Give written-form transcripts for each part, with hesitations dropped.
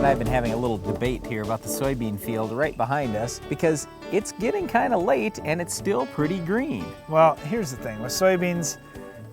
and I have been having a little debate here about the soybean field right behind us because it's getting kind of late and it's still pretty green. Well, here's the thing with soybeans,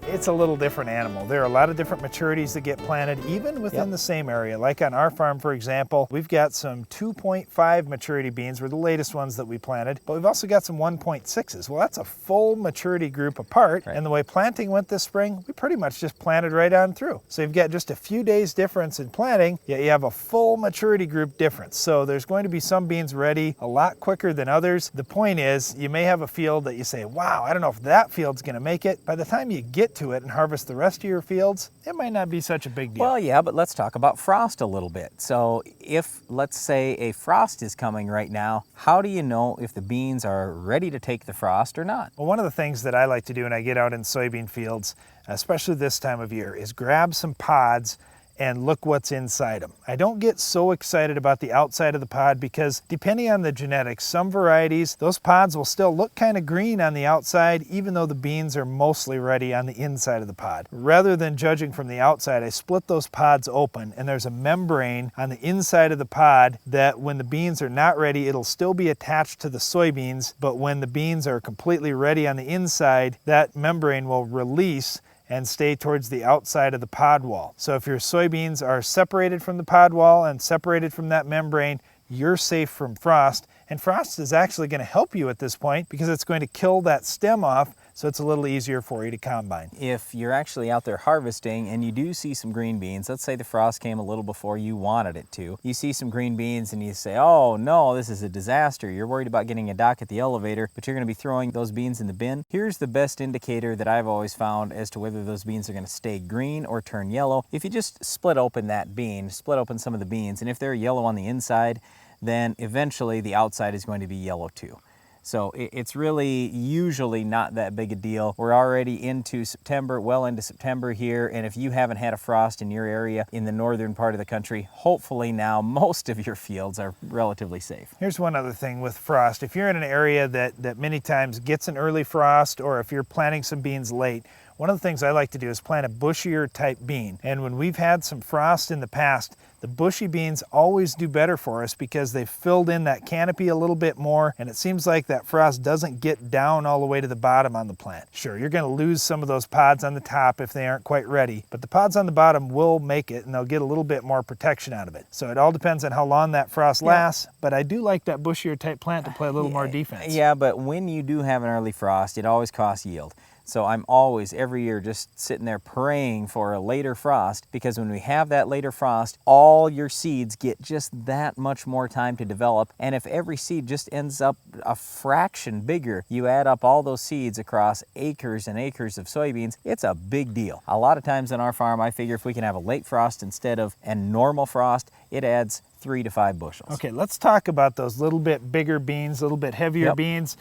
it's a little different animal. There are a lot of different maturities that get planted even within the same area. Like on our farm, for example, we've got some 2.5 maturity beans were the latest ones that we planted, but we've also got some 1.6s. Well, that's a full maturity group apart. Right. And the way planting went this spring, we pretty much just planted right on through. So you've got just a few days difference in planting, yet you have a full maturity group difference. So there's going to be some beans ready a lot quicker than others. The point is, you may have a field that you say, wow, I don't know if that field's gonna make it. By the time you get to it and harvest the rest of your fields, it might not be such a big deal. Well, yeah, but let's talk about frost a little bit. So if, let's say, a frost is coming right now, how do you know if the beans are ready to take the frost or not? Well, one of the things that I like to do when I get out in soybean fields, especially this time of year, is grab some pods and look what's inside them. I don't get so excited about the outside of the pod because depending on the genetics, some varieties, those pods will still look kind of green on the outside even though the beans are mostly ready on the inside of the pod. Rather than judging from the outside, I split those pods open and there's a membrane on the inside of the pod that when the beans are not ready, it'll still be attached to the soybeans, but when the beans are completely ready on the inside, that membrane will release and stay towards the outside of the pod wall. So if your soybeans are separated from the pod wall and separated from that membrane, you're safe from frost. And frost is actually going to help you at this point because it's going to kill that stem off, so it's a little easier for you to combine. If you're actually out there harvesting and you do see some green beans, let's say the frost came a little before you wanted it to, you see some green beans and you say, oh no, this is a disaster. You're worried about getting a dock at the elevator, but you're going to be throwing those beans in the bin. Here's the best indicator that I've always found as to whether those beans are going to stay green or turn yellow. If you just split open that bean, split open some of the beans, and if they're yellow on the inside, then eventually the outside is going to be yellow too. So it's really usually not that big a deal. We're already into September, well into September here, and if you haven't had a frost in your area in the northern part of the country, hopefully now most of your fields are relatively safe. Here's one other thing with frost. If you're in an area that many times gets an early frost, or if you're planting some beans late, one of the things I like to do is plant a bushier type bean. And when we've had some frost in the past, the bushy beans always do better for us because they've filled in that canopy a little bit more, and it seems like that frost doesn't get down all the way to the bottom on the plant. Sure, you're going to lose some of those pods on the top if they aren't quite ready, but the pods on the bottom will make it and they'll get a little bit more protection out of it. So it all depends on how long that frost lasts, but I do like that bushier type plant to play a little more defense. Yeah, but when you do have an early frost, it always costs yield. So I'm always, every year, just sitting there praying for a later frost, because when we have that later frost, all your seeds get just that much more time to develop. And if every seed just ends up a fraction bigger, you add up all those seeds across acres and acres of soybeans, it's a big deal. A lot of times on our farm, I figure if we can have a late frost instead of a normal frost, it adds 3 to 5 bushels. Okay, let's talk about those little bit bigger beans, a little bit heavier beans.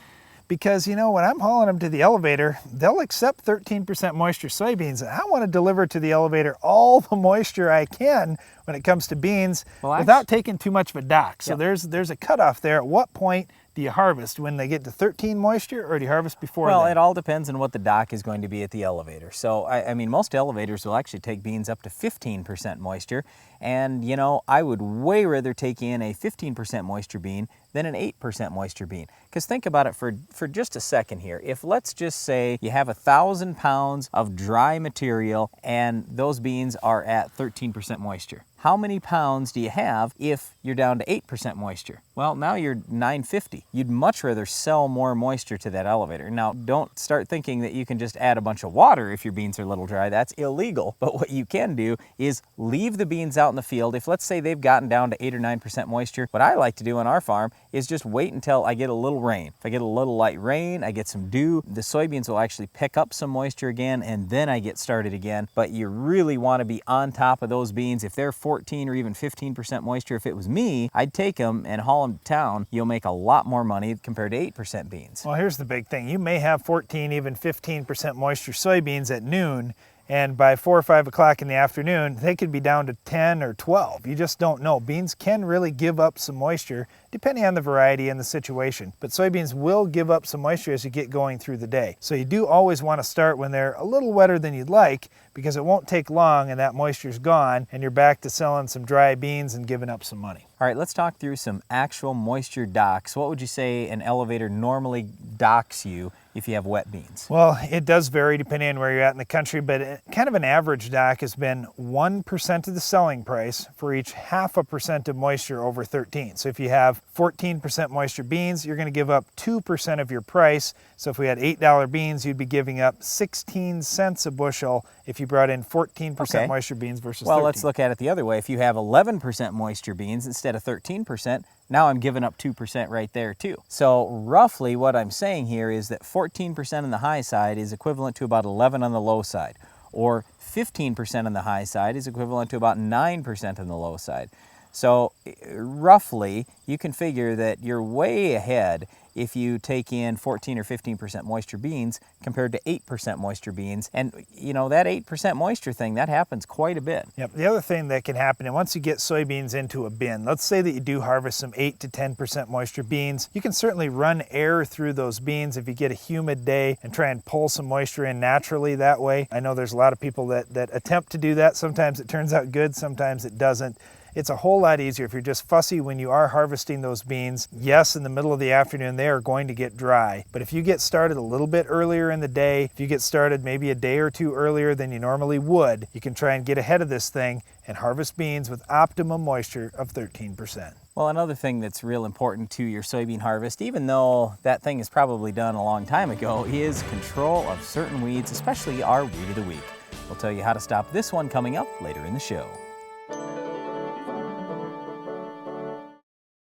Because, you know, when I'm hauling them to the elevator, they'll accept 13% moisture soybeans. And I want to deliver to the elevator all the moisture I can when it comes to beans without taking too much of a dock. So there's a cutoff there. At what point do you harvest? When they get to 13 moisture, or do you harvest before Well, then? it all depends on what the dock is going to be at the elevator. So, I mean, most elevators will actually take beans up to 15% moisture. And, you know, I would way rather take in a 15% moisture bean than an 8% moisture bean. Because think about it for just a second here. If, let's just say, you have 1,000 pounds of dry material and those beans are at 13% moisture, how many pounds do you have if you're down to 8% moisture? Well, now you're 950. You'd much rather sell more moisture to that elevator. Now, don't start thinking that you can just add a bunch of water if your beans are a little dry. That's illegal. But what you can do is leave the beans out in the field. If, let's say, they've gotten down to 8 or 9% moisture, what I like to do on our farm is just wait until I get a little rain. If I get a little light rain, I get some dew, the soybeans will actually pick up some moisture again, and then I get started again. But you really want to be on top of those beans. If they're 14 or even 15% moisture, if it was me, I'd take them and haul them to town. You'll make a lot more money compared to 8% beans. Well, here's the big thing. You may have 14, even 15% moisture soybeans at noon, and by 4 or 5 o'clock in the afternoon, they could be down to 10 or 12. You just don't know. Beans can really give up some moisture depending on the variety and the situation. But soybeans will give up some moisture as you get going through the day. So you do always want to start when they're a little wetter than you'd like, because it won't take long and that moisture's gone and you're back to selling some dry beans and giving up some money. All right, let's talk through some actual moisture docks. What would you say an elevator normally docks you if you have wet beans? Well, it does vary depending on where you're at in the country, but kind of an average dock has been 1% of the selling price for each 0.5% of moisture over 13. So if you have 14% moisture beans, you're going to give up 2% of your price. So if we had $8 beans, you'd be giving up 16 cents a bushel if you brought in 14% moisture beans versus 13. Well, let's look at it the other way. If you have 11% moisture beans instead of 13%, now I'm giving up 2% right there too. So roughly what I'm saying here is that 14% on the high side is equivalent to about 11 on the low side, or 15% on the high side is equivalent to about 9% on the low side. So roughly you can figure that you're way ahead if you take in 14 or 15% moisture beans compared to 8% moisture beans. And you know, that 8% moisture thing, that happens quite a bit. Yep. The other thing that can happen, and once you get soybeans into a bin, let's say that you do harvest some 8 to 10% moisture beans, you can certainly run air through those beans if you get a humid day and try and pull some moisture in naturally that way. I know there's a lot of people that attempt to do that. Sometimes it turns out good, sometimes it doesn't. It's a whole lot easier if you're just fussy when you are harvesting those beans. Yes, in the middle of the afternoon, they are going to get dry. But if you get started a little bit earlier in the day, if you get started maybe a day or two earlier than you normally would, you can try and get ahead of this thing and harvest beans with optimum moisture of 13%. Well, another thing that's real important to your soybean harvest, even though that thing is probably done a long time ago, is control of certain weeds, especially our weed of the week. We'll tell you how to stop this one coming up later in the show.